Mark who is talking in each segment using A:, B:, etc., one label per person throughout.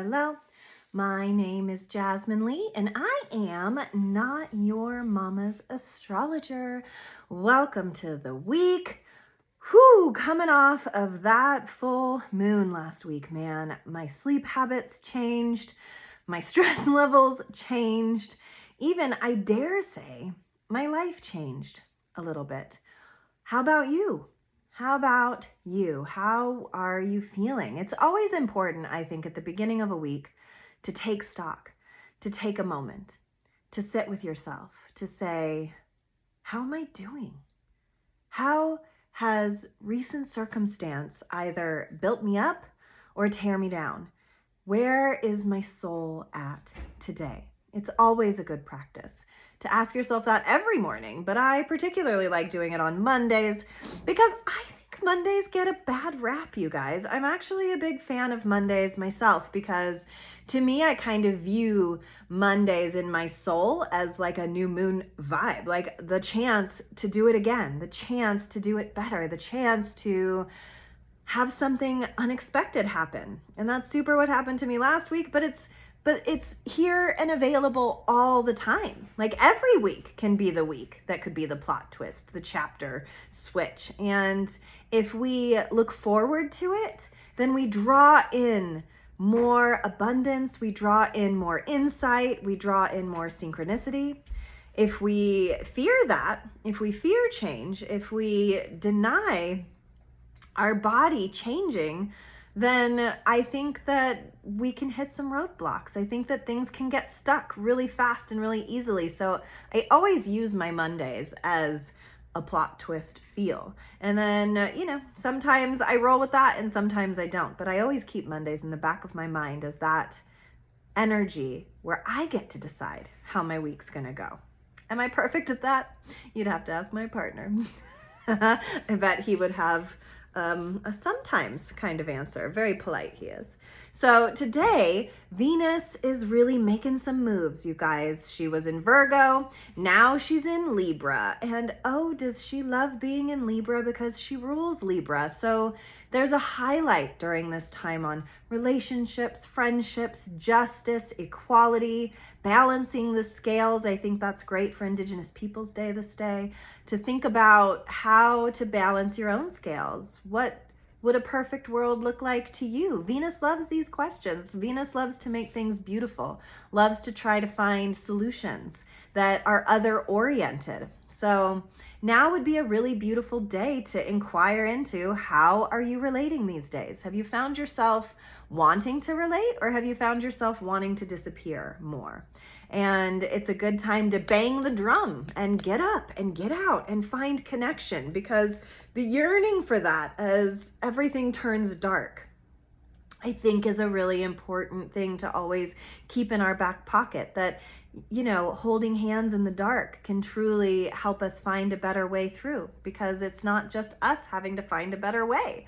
A: hello. My name is Jasmine Lee, and I am not your mama's astrologer. Welcome to the week. Whew, coming off of that full moon last week, man. My sleep habits changed, my stress levels changed, even I dare say my life changed a little bit. How about you? How about you? How are you feeling? It's always important, I think, at the beginning of a week to take stock, to take a moment, to sit with yourself, to say, how am I doing? How has recent circumstance either built me up or tear me down? Where is my soul at today? It's always a good practice to ask yourself that every morning, but I particularly like doing it on Mondays because I think Mondays get a bad rap, you guys. I'm actually a big fan of Mondays myself because to me, I kind of view Mondays in my soul as like a new moon vibe, like the chance to do it again, the chance to do it better, the chance to have something unexpected happen. And that's super what happened to me last week, but it's here and available all the time. Like every week can be the week that could be the plot twist, the chapter switch. And if we look forward to it, then we draw in more abundance, we draw in more insight, we draw in more synchronicity. If we fear that, if we fear change, if we deny our body changing, then I think that we can hit some roadblocks. I think that things can get stuck really fast and really easily. So I always use my Mondays as a plot twist feel. And then, sometimes I roll with that and sometimes I don't. But I always keep Mondays in the back of my mind as that energy where I get to decide how my week's gonna go. Am I perfect at that? You'd have to ask my partner. I bet he would have a sometimes kind of answer. Very polite he is. So today, Venus is really making some moves, you guys. She was in Virgo, now she's in Libra. And oh, does she love being in Libra because she rules Libra. So there's a highlight during this time on relationships, friendships, justice, equality, balancing the scales. I think that's great for Indigenous Peoples Day this day, to think about how to balance your own scales. What would a perfect world look like to you? Venus loves these questions. Venus loves to make things beautiful, loves to try to find solutions that are other-oriented. So now would be a really beautiful day to inquire into, how are you relating these days? Have you found yourself wanting to relate, or have you found yourself wanting to disappear more? And it's a good time to bang the drum and get up and get out and find connection, because the yearning for that as everything turns dark, I think, is a really important thing to always keep in our back pocket, that, holding hands in the dark can truly help us find a better way through, because it's not just us having to find a better way.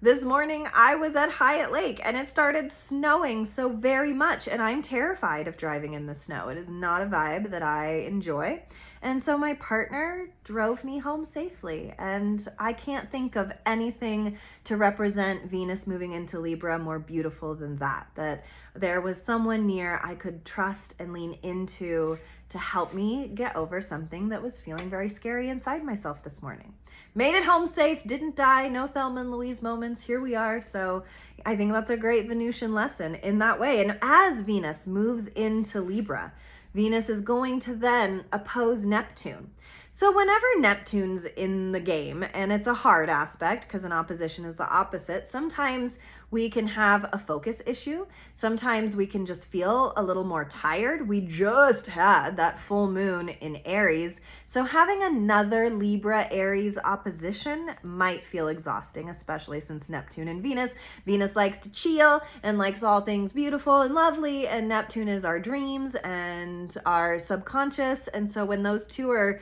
A: This morning I was at Hyatt Lake and it started snowing so very much, and I'm terrified of driving in the snow. It is not a vibe that I enjoy. And so my partner drove me home safely, and I can't think of anything to represent Venus moving into Libra more beautiful than that there was someone near I could trust and lean into to help me get over something that was feeling very scary inside myself this morning. Made it home safe, didn't die, no Thelma and Louise moments, here we are. So I think that's a great Venusian lesson in that way. And as Venus moves into Libra, Venus is going to then oppose Neptune. So whenever Neptune's in the game, and it's a hard aspect because an opposition is the opposite, sometimes we can have a focus issue. Sometimes we can just feel a little more tired. We just had that full moon in Aries. So having another Libra Aries opposition might feel exhausting, especially since Neptune and Venus. Venus likes to chill and likes all things beautiful and lovely, and Neptune is our dreams and our subconscious. And so when those two are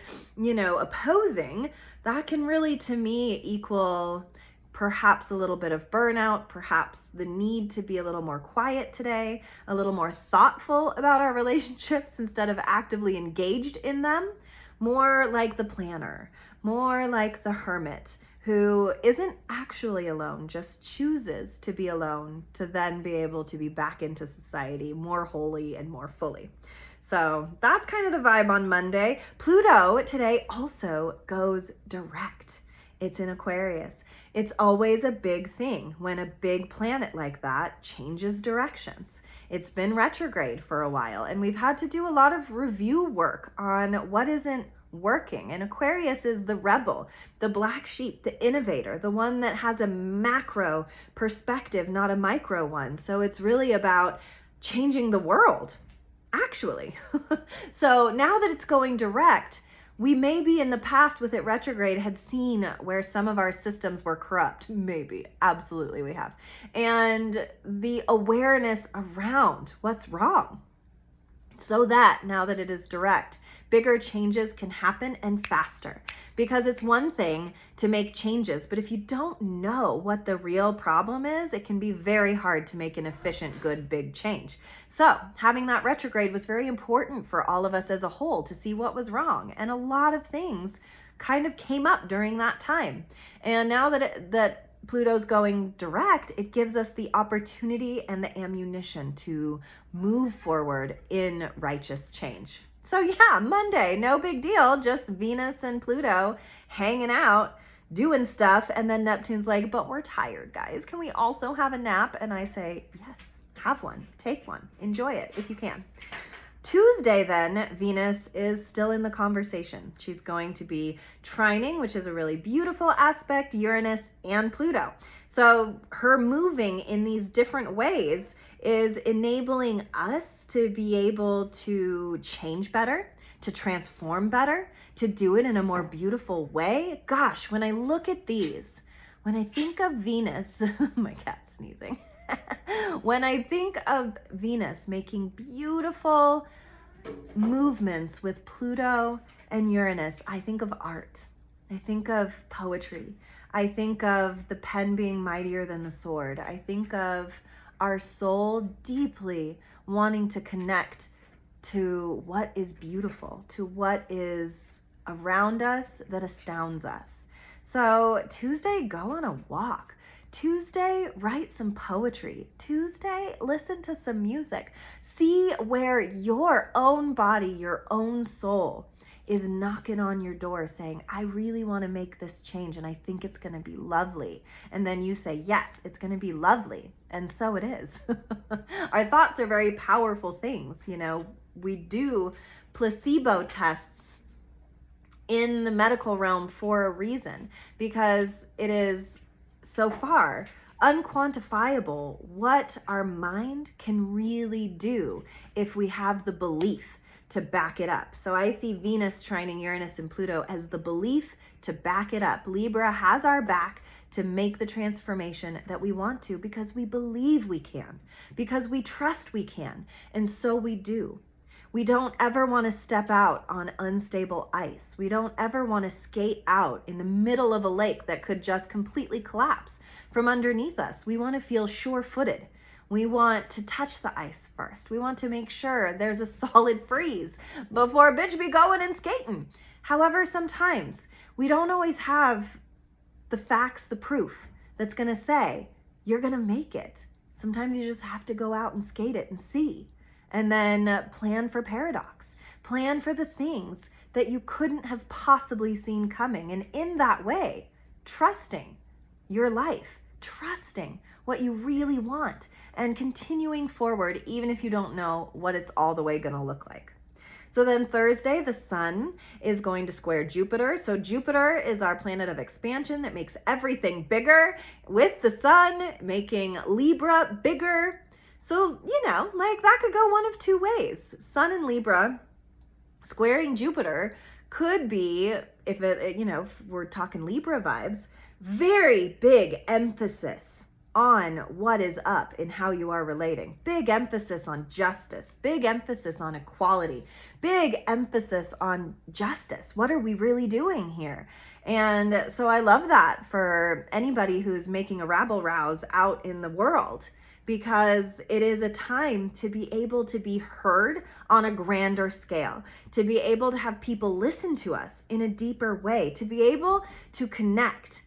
A: opposing, that can really, to me, equal perhaps a little bit of burnout, perhaps the need to be a little more quiet today, a little more thoughtful about our relationships instead of actively engaged in them, more like the planner, more like the hermit who isn't actually alone, just chooses to be alone to then be able to be back into society more wholly and more fully. So that's kind of the vibe on Monday. Pluto today also goes direct. It's in Aquarius. It's always a big thing when a big planet like that changes directions. It's been retrograde for a while, and we've had to do a lot of review work on what isn't working. And Aquarius is the rebel, the black sheep, the innovator, the one that has a macro perspective, not a micro one. So it's really about changing the world, actually. So now that it's going direct, we maybe in the past with it retrograde had seen where some of our systems were corrupt. Maybe. Absolutely we have. And the awareness around what's wrong. So that now that it is direct, bigger changes can happen and faster. Because it's one thing to make changes, but if you don't know what the real problem is, it can be very hard to make an efficient, good, big change. So having that retrograde was very important for all of us as a whole to see what was wrong. And a lot of things kind of came up during that time. And now that Pluto's going direct, it gives us the opportunity and the ammunition to move forward in righteous change. So yeah, Monday, no big deal, just Venus and Pluto hanging out, doing stuff, and then Neptune's like, but we're tired, guys. Can we also have a nap? And I say, yes, have one, take one, enjoy it if you can. Tuesday then, Venus is still in the conversation. She's going to be trining, which is a really beautiful aspect, Uranus and Pluto. So her moving in these different ways is enabling us to be able to change better, to transform better, to do it in a more beautiful way. Gosh, when I look at these, when I think of Venus, my cat's sneezing. When I think of Venus making beautiful movements with Pluto and Uranus, I think of art. I think of poetry. I think of the pen being mightier than the sword. I think of our soul deeply wanting to connect to what is beautiful, to what is around us that astounds us. So Tuesday, go on a walk. Tuesday, write some poetry. Tuesday, listen to some music. See where your own body, your own soul is knocking on your door saying, I really want to make this change and I think it's going to be lovely. And then you say, yes, it's going to be lovely. And so it is. Our thoughts are very powerful things. You know, we do placebo tests in the medical realm for a reason, because it is so far unquantifiable what our mind can really do if we have the belief to back it up. So I see Venus trining Uranus and Pluto as the belief to back it up. Libra has our back to make the transformation that we want to, because we believe we can, because we trust we can, and so we do. We don't ever want to step out on unstable ice. We don't ever want to skate out in the middle of a lake that could just completely collapse from underneath us. We want to feel sure-footed. We want to touch the ice first. We want to make sure there's a solid freeze before bitch be going and skating. However, sometimes we don't always have the facts, the proof that's going to say you're going to make it. Sometimes you just have to go out and skate it and see. And then plan for paradox. Plan for the things that you couldn't have possibly seen coming. And in that way, trusting your life, trusting what you really want, and continuing forward even if you don't know what it's all the way going to look like. So then Thursday, the sun is going to square Jupiter. So Jupiter is our planet of expansion that makes everything bigger, with the sun making Libra bigger. So, you know, like that could go one of two ways. Sun in Libra squaring Jupiter could be, if we're talking Libra vibes, very big emphasis on what is up in how you are relating. Big emphasis on justice, big emphasis on equality, big emphasis on justice. What are we really doing here? And so I love that for anybody who's making a rabble rouse out in the world, because it is a time to be able to be heard on a grander scale, to be able to have people listen to us in a deeper way, to be able to connect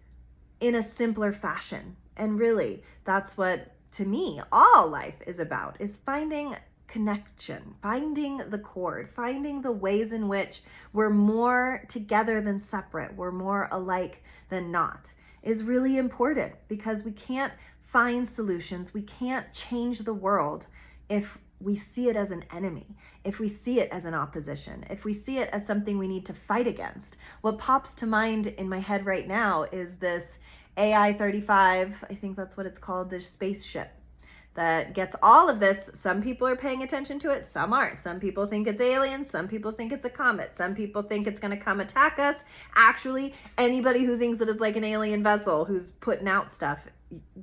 A: in a simpler fashion. And really, that's what, to me, all life is about, is finding connection, finding the chord, finding the ways in which we're more together than separate, we're more alike than not, is really important, because we can't find solutions, we can't change the world if we see it as an enemy, if we see it as an opposition, if we see it as something we need to fight against. What pops to mind in my head right now is this AI-35, I think that's what it's called, this spaceship that gets all of this. Some people are paying attention to it, some aren't. Some people think it's aliens, some people think it's a comet, some people think it's gonna come attack us. Actually, anybody who thinks that it's like an alien vessel who's putting out stuff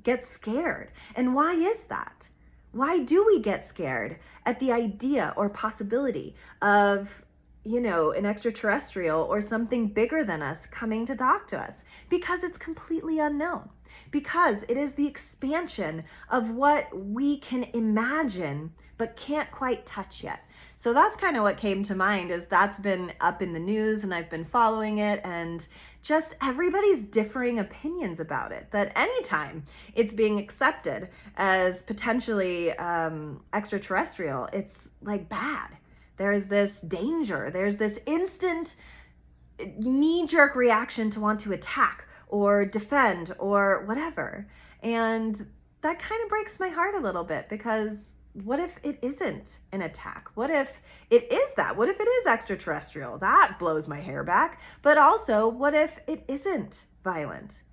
A: gets scared. And why is that? Why do we get scared at the idea or possibility of, an extraterrestrial or something bigger than us coming to talk to us? Because it's completely unknown. Because it is the expansion of what we can imagine but can't quite touch yet. So that's kind of what came to mind, is that's been up in the news and I've been following it, and just everybody's differing opinions about it, that anytime it's being accepted as potentially extraterrestrial, it's like bad. There's this danger, there's this instant knee-jerk reaction to want to attack or defend or whatever. And that kind of breaks my heart a little bit, because what if it isn't an attack? What if it is that? What if it is extraterrestrial? That blows my hair back. But also, what if it isn't violent?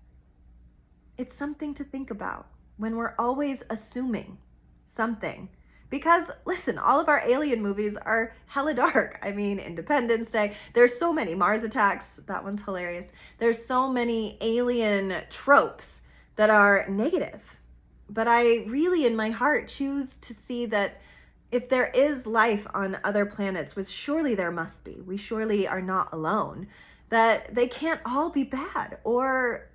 A: It's something to think about when we're always assuming something. Because listen, all of our alien movies are hella dark. I mean, Independence Day, there's so many. Mars Attacks, that one's hilarious. There's so many alien tropes that are negative. But I really, in my heart, choose to see that if there is life on other planets, which surely there must be, we surely are not alone, that they can't all be bad or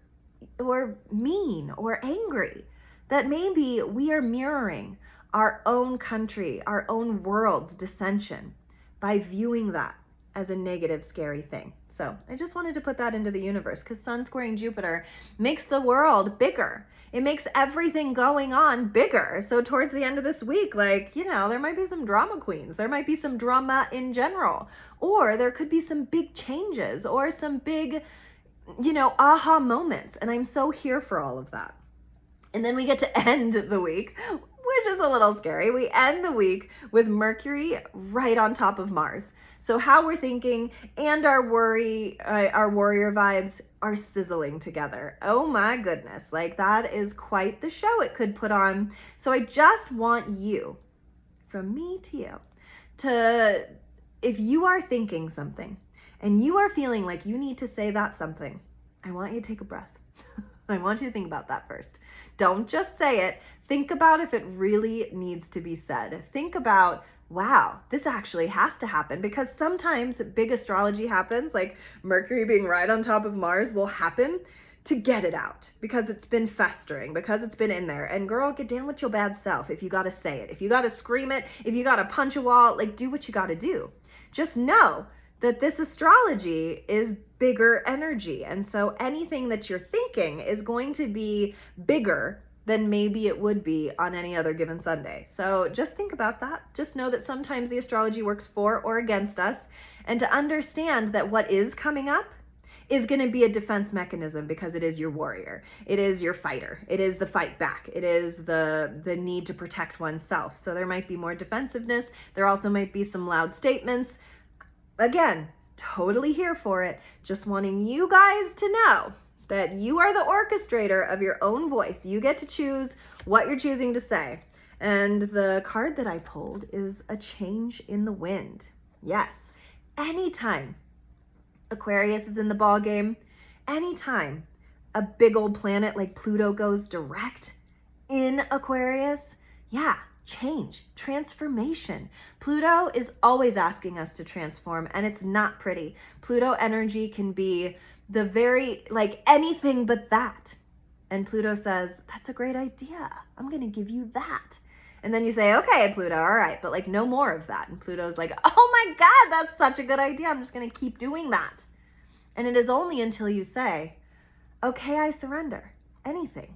A: mean or angry. That maybe we are mirroring our own country, our own world's dissension by viewing that as a negative, scary thing. So I just wanted to put that into the universe, because Sun squaring Jupiter makes the world bigger. It makes everything going on bigger. So towards the end of this week, there might be some drama queens. There might be some drama in general. Or there could be some big changes or some big, aha moments. And I'm so here for all of that. And then we get to end the week, which is a little scary. We end the week with Mercury right on top of Mars. So how we're thinking and our warrior vibes are sizzling together. Oh my goodness. That is quite the show it could put on. So I just want you, from me to you, if you are thinking something and you are feeling like you need to say that something, I want you to take a breath. I want you to think about that first. Don't just say it. Think about if it really needs to be said. Think about, wow, this actually has to happen, because sometimes big astrology happens, like Mercury being right on top of Mars will happen to get it out, because it's been festering, because it's been in there. And girl, get down with your bad self if you got to say it, if you got to scream it, if you got to punch a wall, do what you got to do. Just know that this astrology is bigger energy. And so anything that you're thinking is going to be bigger than maybe it would be on any other given Sunday. So just think about that. Just know that sometimes the astrology works for or against us, and to understand that what is coming up is going to be a defense mechanism, because it is your warrior. It is your fighter. It is the fight back. It is the need to protect oneself. So there might be more defensiveness. There also might be some loud statements. Again, totally here for it. Just wanting you guys to know that you are the orchestrator of your own voice. You get to choose what you're choosing to say. And the card that I pulled is a change in the wind. Yes, anytime Aquarius is in the ball game, anytime a big old planet like Pluto goes direct in Aquarius, change, transformation. Pluto is always asking us to transform, and it's not pretty. Pluto energy can be the very, anything but that. And Pluto says, that's a great idea. I'm going to give you that. And then you say, okay, Pluto, all right, but no more of that. And Pluto's like, oh my God, that's such a good idea. I'm just going to keep doing that. And it is only until you say, Okay, I surrender. Anything.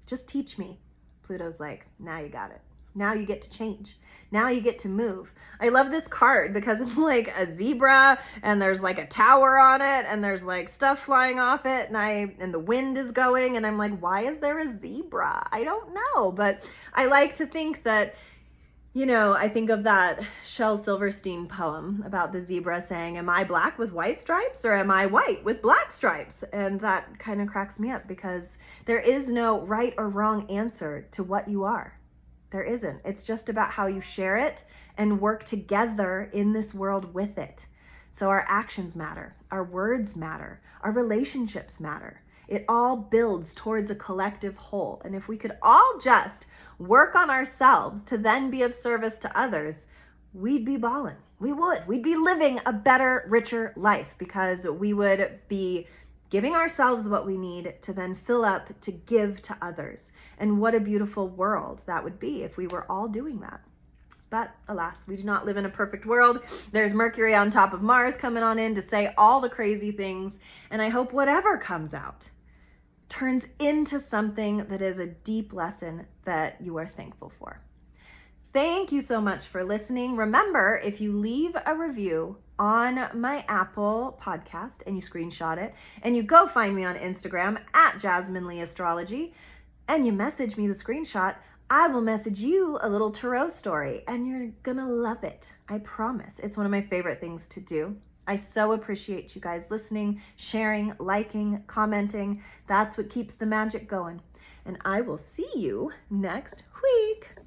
A: Just teach me. Pluto's like, now you got it. Now you get to change. Now you get to move. I love this card because it's like a zebra and there's like a tower on it and there's like stuff flying off it and the wind is going and I'm like, why is there a zebra? I don't know, but I like to think that, you know, I think of that Shel Silverstein poem about the zebra saying, am I black with white stripes or am I white with black stripes? And that kind of cracks me up because there is no right or wrong answer to what you are. There isn't. It's just about how you share it and work together in this world with it. So our actions matter, our words matter, our relationships matter. It all builds towards a collective whole. And if we could all just work on ourselves to then be of service to others, we'd be ballin'. We would. We'd be living a better, richer life because we would be giving ourselves what we need to then fill up to give to others. And what a beautiful world that would be if we were all doing that. But alas, we do not live in a perfect world. There's Mercury on top of Mars coming on in to say all the crazy things. And I hope whatever comes out turns into something that is a deep lesson that you are thankful for. Thank you so much for listening. Remember, if you leave a review on my Apple podcast and you screenshot it and you go find me on Instagram at Jasmine Lee Astrology and you message me the screenshot, I will message you a little tarot story and you're gonna love it. I promise. It's one of my favorite things to do. I so appreciate you guys listening, sharing, liking, commenting. That's what keeps the magic going. And I will see you next week.